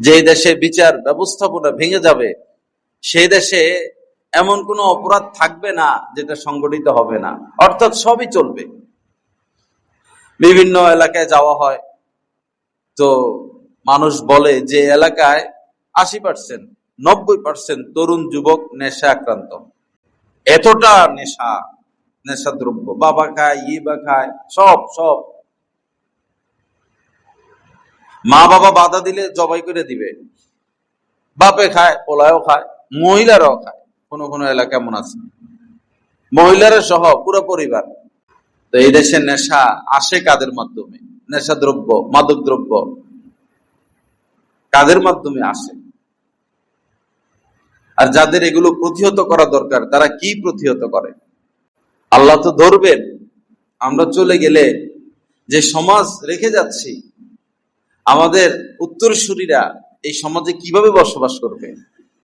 যে দেশে বিচার ব্যবস্থাপনা ভেঙে যাবে, সেই দেশে এমন কোনো অপরাধ থাকবে না যেটা সংগঠিত হবে না, অর্থাৎ সবই চলবে। বিভিন্ন এলাকায় যাওয়া হয়, তো মানুষ বলে যে এলাকায় 80% 90% তরুণ যুবক নেশা আক্রান্ত। এতটা নেশাদ্রব্য, বাবা খায়, ইবা খায়, সব সব। মা বাবা বাধা দিলে জবাই করে দিবে, বাপে খায়, পোলায়ও খায়, মহিলারাও খায়। কোন কোন এলাকা এমন আছে মহিলারা সহ পুরো পরিবার। তো এই দেশে নেশা আসে কাদের মাধ্যমে? নেশা দ্রব্য, মাদক দ্রব্য কাদের মাধ্যমে আসে? আর যাদের এগুলো প্রতিহত করা দরকার, তারা কি প্রতিহত করে? আল্লাহ তো ধরবেন। আমরা চলে গেলে যে সমাজ রেখে যাচ্ছি, আমাদের উত্তরসূরিরা এই সমাজে কিভাবে বসবাস করবে?